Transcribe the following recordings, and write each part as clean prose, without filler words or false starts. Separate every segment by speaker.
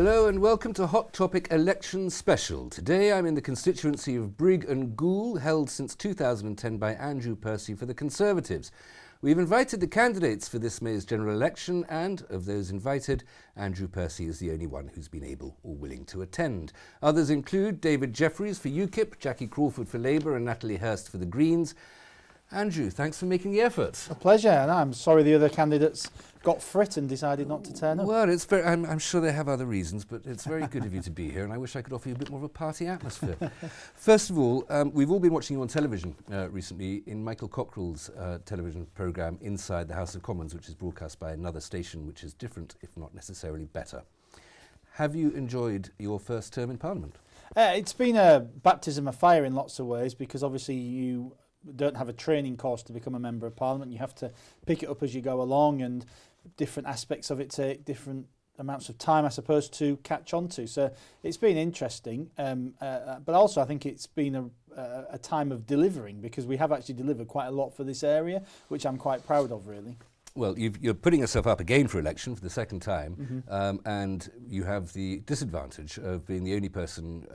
Speaker 1: Hello and welcome to Hot Topic Election Special. Today I'm in the constituency of Brigg and Goole, held since 2010 by Andrew Percy for the Conservatives. We've invited the candidates for this May's general election, and of those invited, Andrew Percy is the only one who's been able or willing to attend. Others include David Jeffries for UKIP, Jackie Crawford for Labour and Natalie Hurst for the Greens. Andrew, thanks for making the effort.
Speaker 2: A pleasure, and I'm sorry the other candidates got frit and decided not to turn up.
Speaker 1: Well, I'm sure they have other reasons, but it's very good of you to be here, and I wish I could offer you a bit more of a party atmosphere. First of all, we've all been watching you on television recently in Michael Cockrell's television programme Inside the House of Commons, which is broadcast by another station which is different, if not necessarily better. Have you enjoyed your first term in Parliament?
Speaker 2: It's been a baptism of fire in lots of ways, because obviously you don't have a training course to become a member of Parliament. You have to pick it up as you go along, and different aspects of it take different amounts of time, I suppose, to catch on to. So it's been interesting, but also I think it's been a time of delivering, because we have actually delivered quite a lot for this area, which I'm quite proud of, really.
Speaker 1: Well, you're putting yourself up again for election for the second time, and you have the disadvantage of being the only person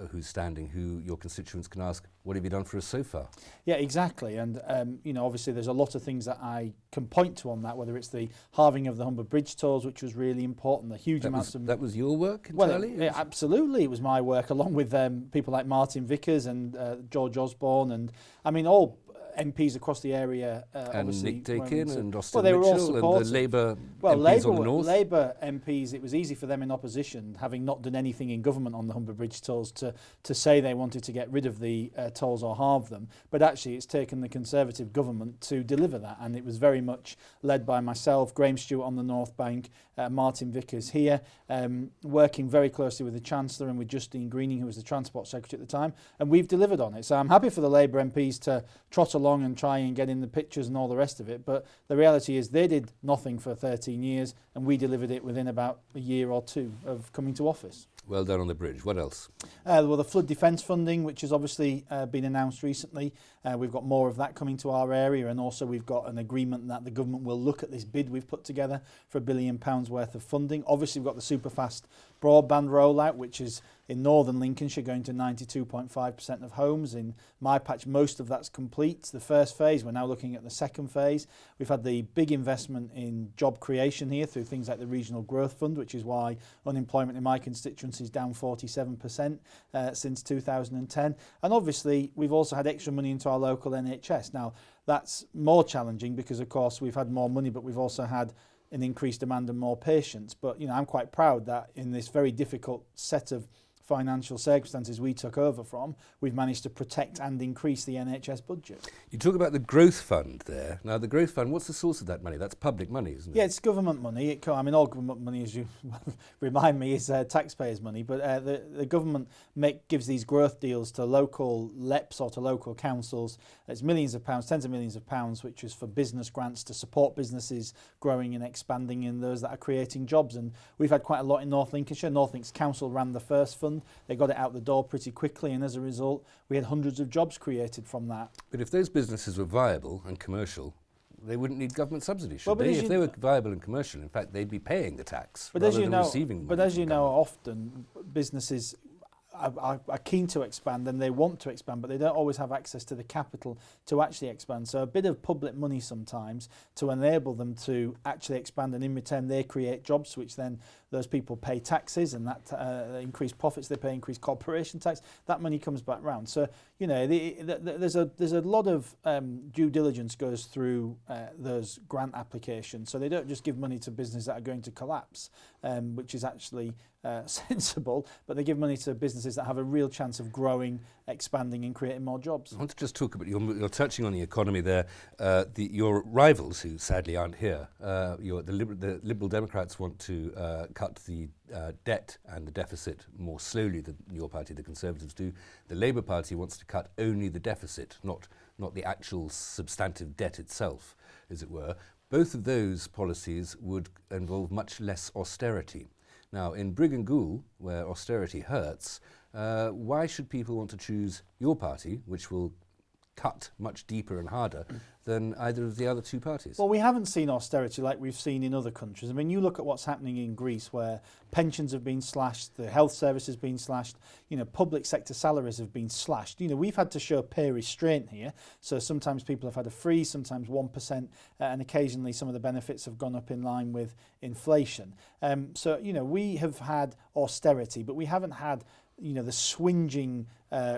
Speaker 1: who's standing who your constituents can ask, what have you done for us so far?
Speaker 2: Yeah, exactly. And, you know, obviously there's a lot of things that I can point to on that, whether it's the halving of the Humber Bridge tolls, which was really important, the huge amounts of...
Speaker 1: That was your work entirely?
Speaker 2: Well, absolutely. It was my work, along with people like Martin Vickers and George Osborne, and, I mean, all MPs across the area,
Speaker 1: and Nick Dakin and Austin
Speaker 2: they were all
Speaker 1: Mitchell and the Labour
Speaker 2: well,
Speaker 1: MPs on the north.
Speaker 2: Labour MPs, it was easy for them in opposition, having not done anything in government on the Humber Bridge tolls, to say they wanted to get rid of the tolls or halve them. But actually it's taken the Conservative government to deliver that, and it was very much led by myself, Graham Stewart on the North Bank, Martin Vickers here, working very closely with the Chancellor and with Justine Greening, who was the Transport Secretary at the time, and we've delivered on it. So I'm happy for the Labour MPs to trot along and try and get in the pictures and all the rest of it, but the reality is they did nothing for 13 years and we delivered it within about a year or two of coming to office.
Speaker 1: Well done on the bridge. What else?
Speaker 2: Well, the flood defence funding, which has obviously been announced recently. We've got more of that coming to our area, and also we've got an agreement that the government will look at this bid we've put together for £1 billion worth of funding. Obviously, we've got the superfast broadband rollout, which is in northern Lincolnshire going to 92.5% of homes. In my patch, most of that's complete. The first phase, we're now looking at the second phase. We've had the big investment in job creation here through things like the Regional Growth Fund, which is why unemployment in my constituency is down 47% since 2010. And obviously, we've also had extra money into our local NHS. Now, that's more challenging because, of course, we've had more money, but we've also had an increased demand and more patients. But, you know, I'm quite proud that in this very difficult set of financial circumstances we took over from, we've managed to protect and increase the NHS budget.
Speaker 1: You talk about the growth fund there. Now, the growth fund, what's the source of that money? That's public money, isn't it?
Speaker 2: Yeah, it's government money. I mean, all government money, as you remind me, is taxpayers' money. But the government gives these growth deals to local LEPs or to local councils. It's millions of pounds, tens of millions of pounds, which is for business grants to support businesses growing and expanding in those that are creating jobs. And we've had quite a lot in North Lincolnshire. North Links Council ran the first fund. They got it out the door pretty quickly, and as a result, we had hundreds of jobs created from that.
Speaker 1: But if those businesses were viable and commercial, they wouldn't need government subsidies, should they? If they were viable and commercial, in fact, they'd be paying the tax rather than receiving money.
Speaker 2: But as you know, often businesses are keen to expand and they want to expand, but they don't always have access to the capital to actually expand. So a bit of public money sometimes to enable them to actually expand, and in return they create jobs, which then those people pay taxes, and that increased profits, they pay increased corporation tax. That money comes back round. So, you know, there's a lot of due diligence goes through those grant applications. So they don't just give money to businesses that are going to collapse, which is actually sensible, but they give money to businesses that have a real chance of growing, expanding and creating more jobs.
Speaker 1: I want to just talk about, you're touching on the economy there. Your rivals, who sadly aren't here, the Liberal Democrats want to cut the debt and the deficit more slowly than your party, the Conservatives, do. The Labour Party wants to cut only the deficit, not the actual substantive debt itself, as it were. Both of those policies would involve much less austerity. Now, in Brigg and Goole, where austerity hurts, why should people want to choose your party, which will cut much deeper and harder than either of the other two parties.
Speaker 2: Well, we haven't seen austerity like we've seen in other countries. I mean, you look at what's happening in Greece, where pensions have been slashed, the health service has been slashed, public sector salaries have been slashed. We've had to show pay restraint here. So sometimes people have had a freeze, sometimes 1%, and occasionally some of the benefits have gone up in line with inflation. So we have had austerity, but we haven't had the swinging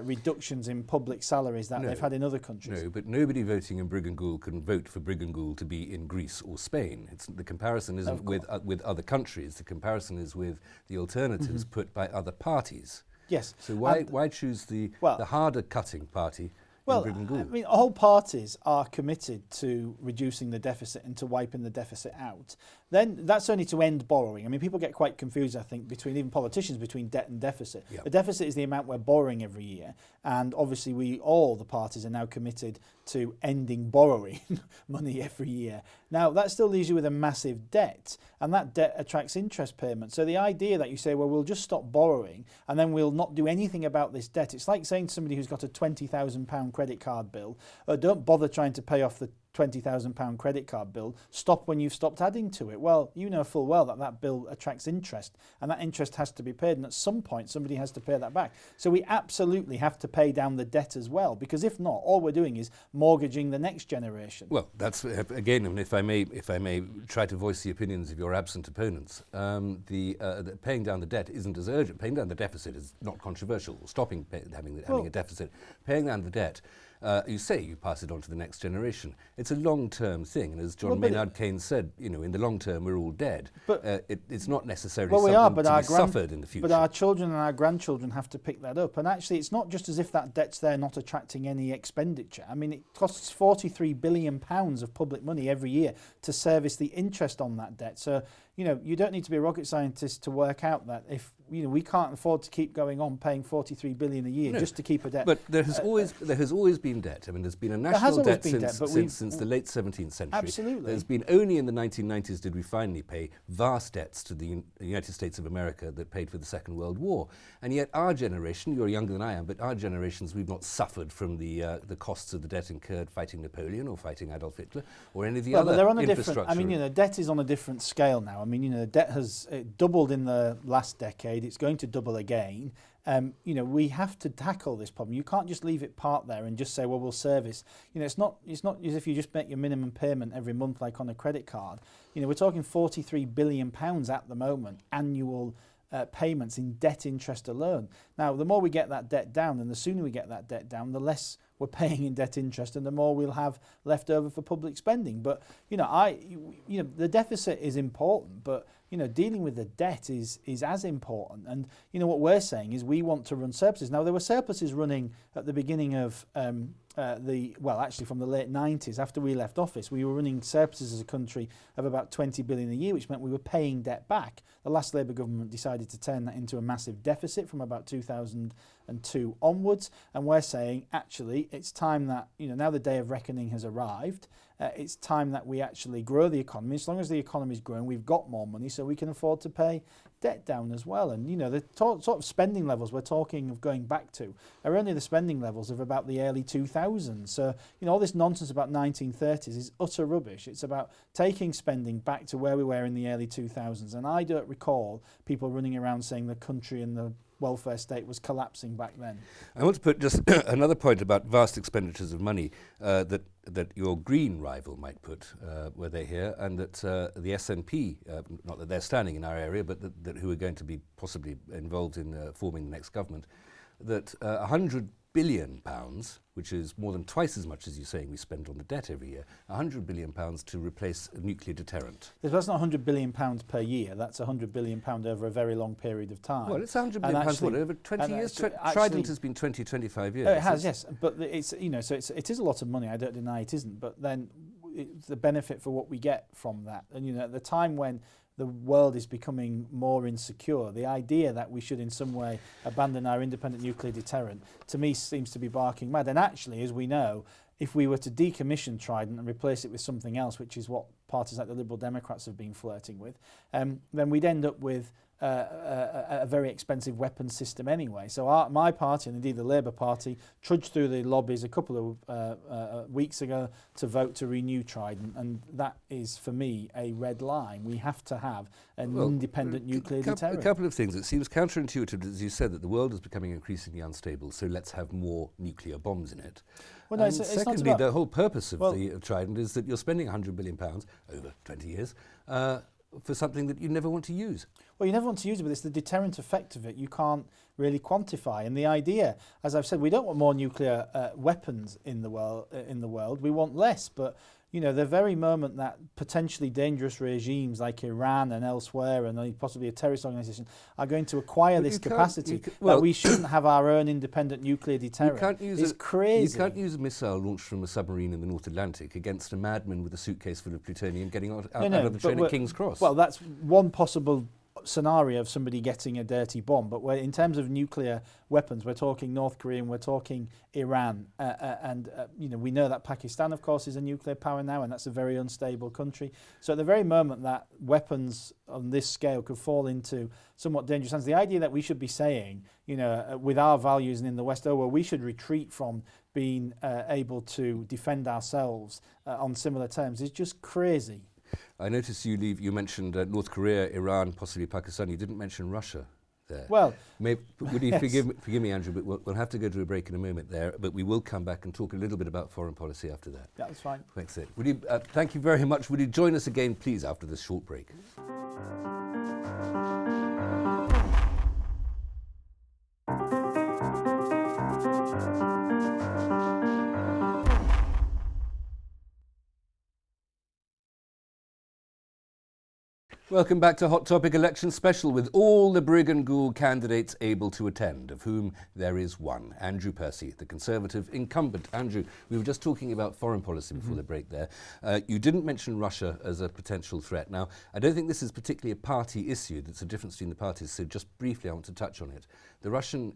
Speaker 2: reductions in public salaries that they've had in other countries.
Speaker 1: No, but nobody voting in Brigangul can vote for Brigangul to be in Greece or Spain. The comparison isn't with other countries. The comparison is with the alternatives put by other parties.
Speaker 2: Yes.
Speaker 1: So why choose the harder cutting party?
Speaker 2: Well, I mean, all parties are committed to reducing the deficit and to wiping the deficit out. Then that's only to end borrowing. I mean, people get quite confused, I think, between even politicians, between debt and deficit. Yep. The deficit is the amount we're borrowing every year. And obviously, all the parties are now committed to ending borrowing money every year. Now, that still leaves you with a massive debt, and that debt attracts interest payments. So the idea that you say, well, we'll just stop borrowing and then we'll not do anything about this debt, it's like saying to somebody who's got a £20,000 credit card bill, don't bother trying to pay off the £20,000 credit card bill, stop when you've stopped adding to it. Well, you know full well that bill attracts interest, and that interest has to be paid, and at some point somebody has to pay that back. So we absolutely have to pay down the debt as well, because if not, all we're doing is mortgaging the next generation.
Speaker 1: Well, that's again, and if I may try to voice the opinions of your absent opponents, the paying down the debt isn't as urgent. Paying down the deficit is not controversial. Stopping having a deficit, paying down the debt. You say you pass it on to the next generation. It's a long-term thing, and as John Maynard Keynes said, in the long term we're all dead. But it's not necessarily something to be suffered in the future.
Speaker 2: But our children and our grandchildren have to pick that up. And actually, it's not just as if that debt's there not attracting any expenditure. I mean, it costs £43 billion of public money every year to service the interest on that debt. So, you don't need to be a rocket scientist to work out that if we can't afford to keep going on paying $43 billion a year just to keep a debt.
Speaker 1: But there has always been debt. I mean, there's been a national debt since the late 17th century.
Speaker 2: Absolutely.
Speaker 1: There's been only in the 1990s did we finally pay vast debts to the United States of America that paid for the Second World War. And yet our generation, you're younger than I am, but our generations, we've not suffered from the costs of the debt incurred fighting Napoleon or fighting Adolf Hitler or any of the other
Speaker 2: but they're on a
Speaker 1: infrastructure.
Speaker 2: different, I mean, debt is on a different scale now. I mean, the debt has doubled in the last decade. It's going to double again. We have to tackle this problem. You can't just leave it parked there and just say, well, we'll service. It's not as if you just make your minimum payment every month like on a credit card. We're talking £43 billion at the moment, annual payments in debt interest alone. Now, the more we get that debt down, and the sooner we get that debt down, the less we're paying in debt interest, and the more we'll have left over for public spending. But the deficit is important, but dealing with the debt is as important. And what we're saying is we want to run surpluses. Now, there were surpluses running at the beginning of from the late 90s. After we left office, we were running surpluses as a country of about 20 billion a year, which meant we were paying debt back. The last Labour government decided to turn that into a massive deficit from about 2002 onwards, and we're saying actually it's time that now the day of reckoning has arrived. It's time that we actually grow the economy. As long as the economy is growing, we've got more money, so we can afford to pay debt down as well. And the sort of spending levels we're talking of going back to are only the spending levels of about the early 2000s. So all this nonsense about 1930s is utter rubbish. It's about taking spending back to where we were in the early 2000s. And I don't recall people running around saying the country and the welfare state was collapsing back then.
Speaker 1: I want to put just another point about vast expenditures of money that your Green rival might put were they here, and that the SNP, not that they're standing in our area, but that who are going to be possibly involved in forming the next government, that £100 billion, which is more than twice as much as you're saying we spend on the debt every year, £100 billion to replace a nuclear deterrent.
Speaker 2: That's not £100 billion per year. That's £100 billion over a very long period of time.
Speaker 1: Well, it's £100 billion over 20 years. Trident has been 20, 25 years.
Speaker 2: It has, yes. But it's so it is a lot of money. I don't deny it isn't. But then it's the benefit for what we get from that. And at the time when the world is becoming more insecure, the idea that we should in some way abandon our independent nuclear deterrent, to me, seems to be barking mad. And actually, as we know, if we were to decommission Trident and replace it with something else, which is what parties like the Liberal Democrats have been flirting with, then we'd end up with a very expensive weapons system anyway. So my party, and indeed the Labour Party, trudged through the lobbies a couple of weeks ago to vote to renew Trident, and that is, for me, a red line. We have to have an independent nuclear deterrent.
Speaker 1: A couple of things. It seems counterintuitive, as you said, that the world is becoming increasingly unstable, so let's have more nuclear bombs in it.
Speaker 2: Well, no,
Speaker 1: and
Speaker 2: it's
Speaker 1: secondly,
Speaker 2: not about,
Speaker 1: the whole purpose of the Trident is that you're spending £100 billion over 20 years for something that you never want to use.
Speaker 2: Well, you never want to use it, but it's the deterrent effect of it you can't really quantify. And the idea, as I've said, we don't want more nuclear weapons in the world. We want less. But you know, the very moment that potentially dangerous regimes like Iran and elsewhere, and possibly a terrorist organisation, are going to acquire this capacity, that we shouldn't have our own independent nuclear deterrent, is crazy.
Speaker 1: You can't use a missile launched from a submarine in the North Atlantic against a madman with a suitcase full of plutonium getting out of the train at King's Cross.
Speaker 2: Well, that's one possible scenario of somebody getting a dirty bomb, but in terms of nuclear weapons, we're talking North Korea and we're talking Iran, and you know, we know that Pakistan, of course, is a nuclear power now, and that's a very unstable country. So at the very moment that weapons on this scale could fall into somewhat dangerous hands, the idea that we should be saying, you know, with our values and in the West, oh well, we should retreat from being able to defend ourselves on similar terms is just crazy.
Speaker 1: I noticed you mentioned North Korea, Iran, possibly Pakistan. You didn't mention Russia there.
Speaker 2: Well,
Speaker 1: would you forgive me, Andrew, but we'll have to go to a break in a moment there, but we will come back and talk a little bit about foreign policy after that.
Speaker 2: Yeah, that's fine.
Speaker 1: Thanks. Thank you very much. Would you join us again, please, after this short break? Welcome back to Hot Topic Election Special, with all the Brigg and Gould candidates able to attend, of whom there is one, Andrew Percy, the Conservative incumbent. Andrew, we were just talking about foreign policy before the break there. You didn't mention Russia as a potential threat. Now, I don't think this is particularly a party issue. That's a difference between the parties, so just briefly I want to touch on it. The Russian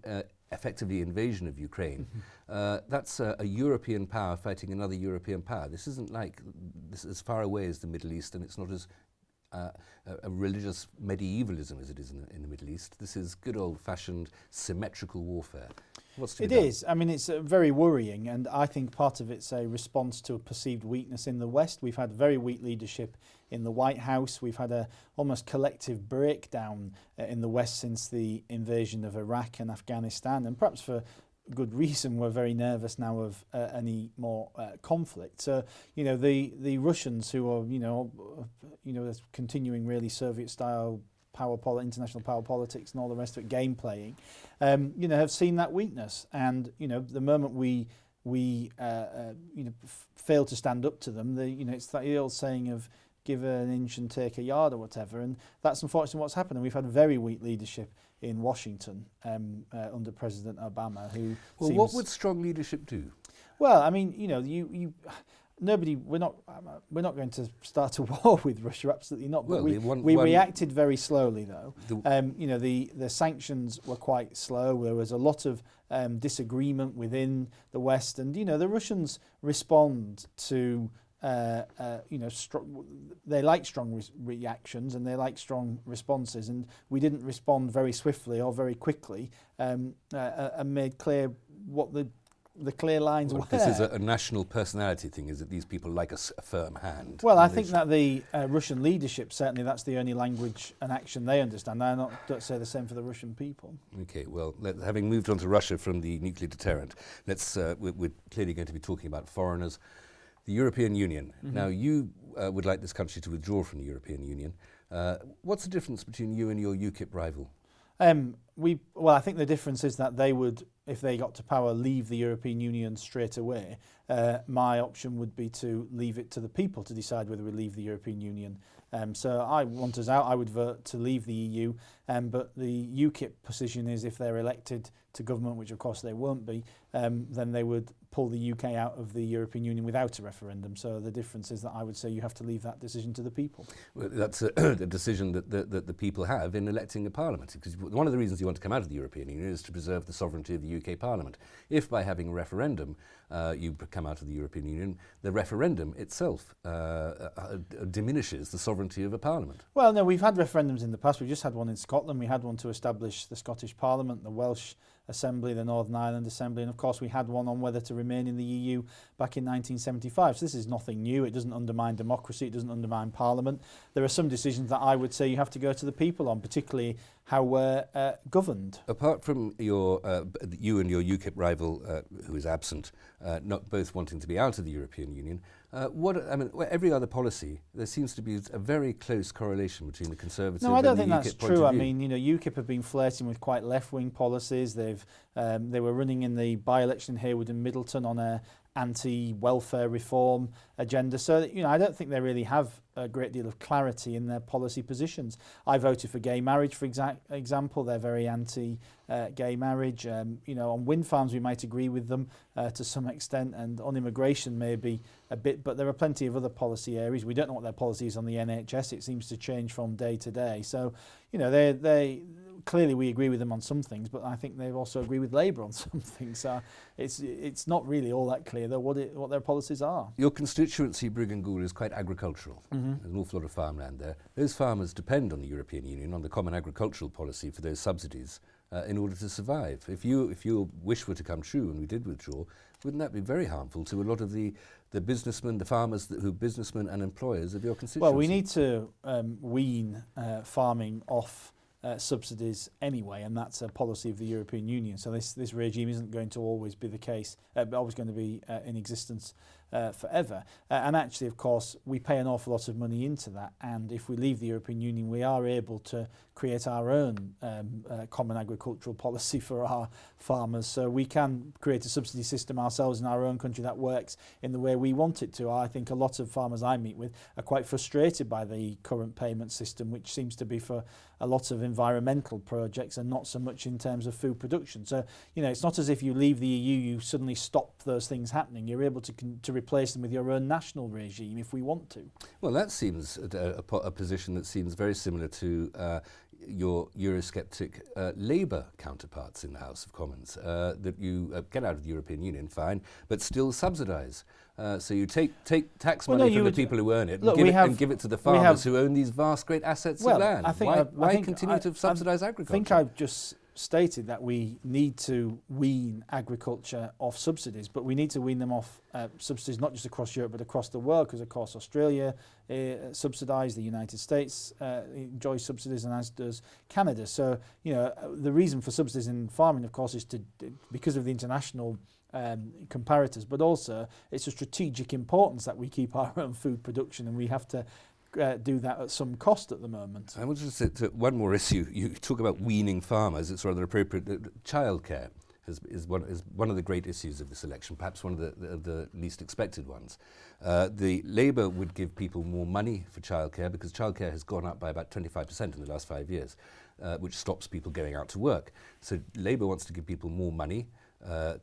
Speaker 1: effectively invasion of Ukraine, that's a European power fighting another European power. This isn't like, this is as far away as the Middle East, and it's not as a religious medievalism as it is in the Middle East. This is good old-fashioned symmetrical warfare. What's to be done? It is.
Speaker 2: I mean, it's very worrying, and I think part of it's a response to a perceived weakness in the West. We've had very weak leadership in the White House. We've had a almost collective breakdown in the West since the invasion of Iraq and Afghanistan, and perhaps for good reason we're very nervous now of any more conflict. So you know, the Russians, who are you know continuing really Soviet-style international power politics and all the rest of it, game playing, you know, have seen that weakness, and you know, the moment we fail to stand up to them, you know, it's that old saying of give an inch and take a yard or whatever, and that's unfortunately what's happened. And we've had very weak leadership in Washington under President Obama, who
Speaker 1: well, what would strong leadership do?
Speaker 2: Well, I mean, you know, we're not going to start a war with Russia, absolutely not. But
Speaker 1: well,
Speaker 2: we reacted very slowly, though. You know, the sanctions were quite slow. There was a lot of disagreement within the West, and you know, the Russians respond to you know, they like strong reactions and they like strong responses, and we didn't respond very swiftly or very quickly, and made clear what the clear lines were.
Speaker 1: This is a national personality thing, is that these people like a firm hand.
Speaker 2: Well, I think that the Russian leadership, certainly that's the only language and action they understand. I don't say the same for the Russian people.
Speaker 1: Okay, well, having moved on to Russia from the nuclear deterrent, we're clearly going to be talking about foreigners. The European Union. Now, you would like this country to withdraw from the European Union. What's the difference between you and your UKIP rival?
Speaker 2: Well, I think the difference is that they would, if they got to power, leave the European Union straight away. My option would be to leave it to the people to decide whether we leave the European Union. So I want us out. I would vote to leave the EU. But the UKIP position is, if they're elected to government, which of course they won't be, then they would pull the UK out of the European Union without a referendum. So the difference is that I would say you have to leave that decision to the people.
Speaker 1: Well, that's a decision that the people have in electing a parliament. Because one of the reasons you want to come out of the European Union is to preserve the sovereignty of the UK Parliament. If by having a referendum you come out of the European Union, the referendum itself diminishes the sovereignty of a Parliament.
Speaker 2: Well, no, we've had referendums in the past. We just had one in Scotland. We had one to establish the Scottish Parliament, the Welsh Assembly, the Northern Ireland Assembly, and of course we had one on whether to remain in the EU back in 1975. So this is nothing new. It doesn't undermine democracy. It doesn't undermine Parliament. There are some decisions that I would say you have to go to the people on, particularly how we're governed.
Speaker 1: Apart from your, you and your UKIP rival, who is absent, not both wanting to be out of the European Union, every other policy, there seems to be a very close correlation between the Conservative and the UKIP point of view.
Speaker 2: No, I don't think that's true. I mean, UKIP have been flirting with quite left-wing policies. They were running in the by-election in Haywood and Middleton on a anti-welfare reform agenda. So, I don't think they really have a great deal of clarity in their policy positions. I voted for gay marriage, for example. They're very anti-gay marriage. On wind farms we might agree with them to some extent, and on immigration maybe a bit, but there are plenty of other policy areas. We don't know what their policy is on the NHS. It seems to change from day to day. So, they clearly we agree with them on some things, but I think they also agree with Labour on some things. So it's not really all that clear though what their policies are.
Speaker 1: Your constituency, Brigg and Goole, is quite agricultural. There's an awful lot of farmland there. Those farmers depend on the European Union, on the common agricultural policy for those subsidies in order to survive. If your wish were to come true, and we did withdraw, wouldn't that be very harmful to a lot of the businessmen, the farmers who are businessmen and employers of your constituency?
Speaker 2: Well, we need to wean farming off subsidies anyway, and that's a policy of the European Union. So this regime isn't going to always be the case, always going to be in existence forever. And actually, of course, we pay an awful lot of money into that. And if we leave the European Union, we are able to create our own common agricultural policy for our farmers. So we can create a subsidy system ourselves in our own country that works in the way we want it to. I think a lot of farmers I meet with are quite frustrated by the current payment system, which seems to be for a lot of environmental projects and not so much in terms of food production. So, it's not as if you leave the EU, you suddenly stop those things happening. You're able to replace them with your own national regime if we want to.
Speaker 1: Well, that seems a position that seems very similar to your Eurosceptic Labour counterparts in the House of Commons, that you get out of the European Union, fine, but still subsidise. So you take tax money from the people who earn it, and give it to the farmers who own these vast, great assets of land. Why continue to subsidise agriculture?
Speaker 2: I think I've just stated that we need to wean agriculture off subsidies, but we need to wean them off subsidies not just across Europe but across the world, because of course Australia subsidised, the United States enjoys subsidies, and as does Canada. So the reason for subsidies in farming, of course, is because of the international comparators, but also it's a strategic importance that we keep our own food production, and we have to do that at some cost at the moment.
Speaker 1: I want to say one more issue. You talk about weaning farmers. It's rather appropriate. Childcare is one of the great issues of this election, perhaps one of the least expected ones. The Labour would give people more money for childcare because childcare has gone up by about 25% in the last 5 years, which stops people going out to work. So Labour wants to give people more money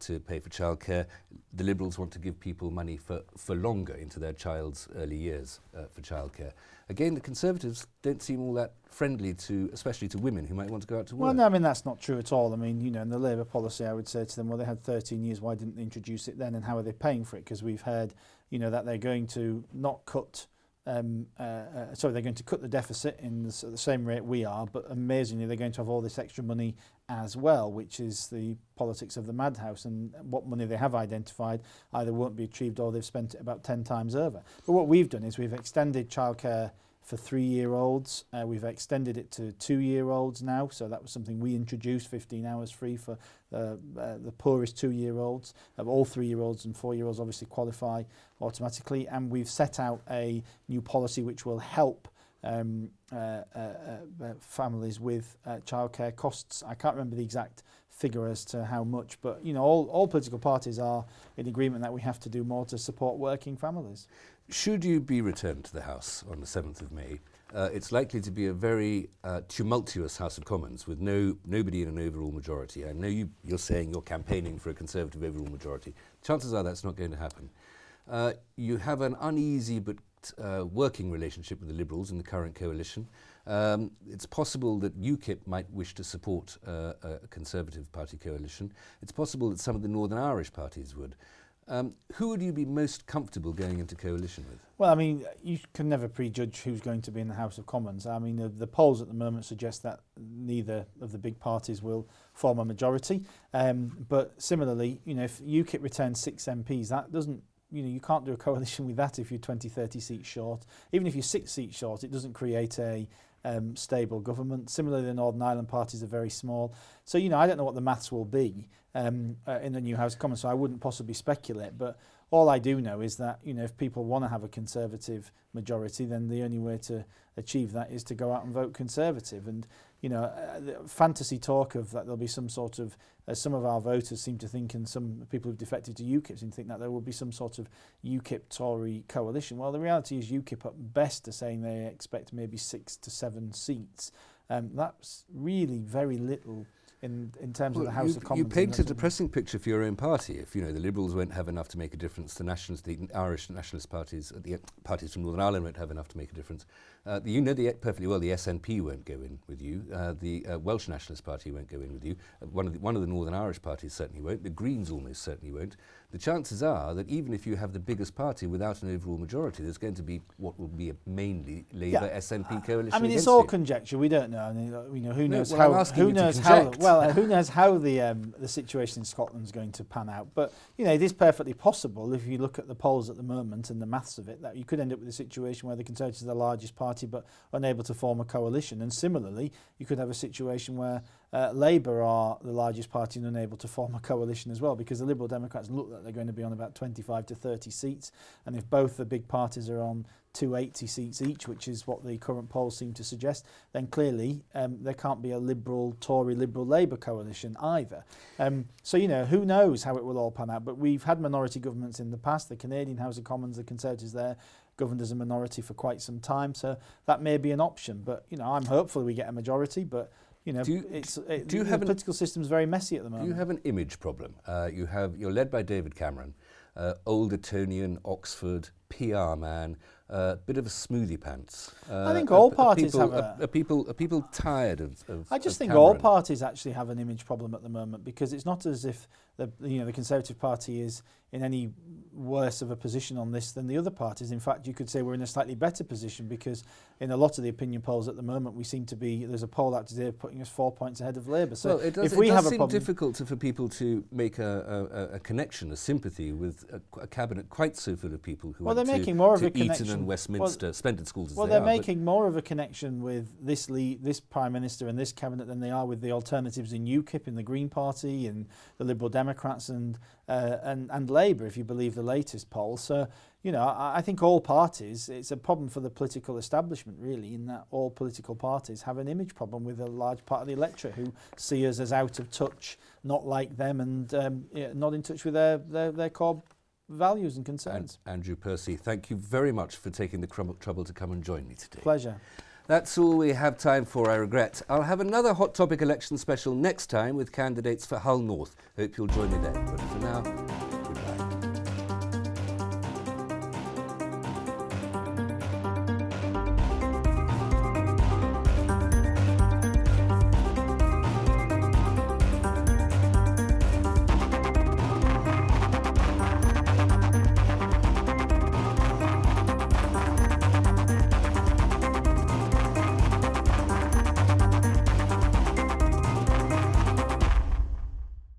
Speaker 1: to pay for childcare. The Liberals want to give people money for longer into their child's early years for childcare. Again, the Conservatives don't seem all that friendly especially to women who might want to go out to work.
Speaker 2: Well, no, I mean, that's not true at all. I mean, in the Labour policy, I would say to them, well, they had 13 years, why didn't they introduce it then, and how are they paying for it? Because we've heard, that they're going to not cut they're going to cut the deficit in the same rate we are, but amazingly they're going to have all this extra money as well, which is the politics of the madhouse, and what money they have identified either won't be achieved or they've spent it about 10 times over. But what we've done is we've extended childcare for 3-year-olds. We've extended it to 2-year-olds now, so that was something we introduced, 15 hours free for the poorest 2-year-olds. All 3-year-olds and 4-year-olds obviously qualify automatically, and we've set out a new policy which will help families with childcare costs. I can't remember the exact figure as to how much, but all political parties are in agreement that we have to do more to support working families.
Speaker 1: Should you be returned to the House on the 7th of May, it's likely to be a very tumultuous House of Commons with nobody in an overall majority. I know you're saying you're campaigning for a Conservative overall majority. Chances are that's not going to happen. You have an uneasy but direct working relationship with the Liberals in the current coalition. It's possible that UKIP might wish to support a Conservative Party coalition. It's possible that some of the Northern Irish parties would. Who would you be most comfortable going into coalition with?
Speaker 2: Well, I mean, you can never prejudge who's going to be in the House of Commons. I mean, the polls at the moment suggest that neither of the big parties will form a majority. But similarly, you know, if UKIP returns 6 MPs, that doesn't, you know, you can't do a coalition with that if you're 20, 30 seats short. Even if you're 6 seats short, it doesn't create a stable government. Similarly, the Northern Ireland parties are very small. So, you know, I don't know what the maths will be in the new House of Commons, so I wouldn't possibly speculate. But all I do know is that, you know, if people want to have a Conservative majority, then the only way to achieve that is to go out and vote Conservative. And, you know, fantasy talk of that there'll be some sort of, some of our voters seem to think, and some people who've defected to UKIP seem to think that there will be some sort of UKIP-Tory coalition. Well, the reality is UKIP at best are saying they expect maybe 6 to 7 seats. That's really very little in terms of the House of Commons.
Speaker 1: You paint a depressing picture for your own party. If, you know, the Liberals won't have enough to make a difference, the Irish nationalist parties, the parties from Northern Ireland won't have enough to make a difference. You know perfectly well the SNP won't go in with you. The Welsh Nationalist Party won't go in with you. One of the Northern Irish parties certainly won't. The Greens almost certainly won't. The chances are that even if you have the biggest party without an overall majority, there's going to be what will be a mainly Labour SNP coalition.
Speaker 2: I mean, it's all conjecture. We don't know. I mean, you know, who knows how the situation in Scotland is going to pan out. But, you know, it is perfectly possible, if you look at the polls at the moment and the maths of it, that you could end up with a situation where the Conservatives are the largest party but unable to form a coalition. And similarly, you could have a situation where Labour are the largest party and unable to form a coalition as well, because the Liberal Democrats look like they're going to be on about 25 to 30 seats. And if both the big parties are on 280 seats each, which is what the current polls seem to suggest, then clearly there can't be a Liberal-Tory, Liberal-Labour coalition either. So, you know, who knows how it will all pan out. But we've had minority governments in the past. The Canadian House of Commons, the Conservatives there, governed as a minority for quite some time. So that may be an option. But, you know, I'm hopeful we get a majority. But, you know, the political system's very messy at the moment.
Speaker 1: Do you have an image problem? You're led by David Cameron, old Etonian, Oxford, PR man, bit of a smoothie pants.
Speaker 2: I think all parties have
Speaker 1: Are people tired of
Speaker 2: I just think
Speaker 1: Cameron?
Speaker 2: all parties actually have an image problem at the moment, because it's not as if the Conservative Party is in any worse of a position on this than the other parties. In fact, you could say we're in a slightly better position, because in a lot of the opinion polls at the moment, we seem to be, there's a poll out today putting us 4 points ahead of Labour. So
Speaker 1: it does seem difficult for people to make a connection, a sympathy with a cabinet quite so full of people who went to Eton and Westminster, splendid schools as they are.
Speaker 2: Well, they're making more of a connection with this Prime Minister and this cabinet than they are with the alternatives in UKIP, in the Green Party, and the Liberal Democrats and Labour, if you believe the latest poll. So, you know, I think all parties, it's a problem for the political establishment, really, in that all political parties have an image problem with a large part of the electorate who see us as out of touch, not like them, and not in touch with their core values and concerns.
Speaker 1: Andrew Percy, thank you very much for taking the trouble to come and join me today.
Speaker 2: Pleasure.
Speaker 1: That's all we have time for, I regret. I'll have another Hot Topic election special next time with candidates for Hull North. Hope you'll join me then. But for now...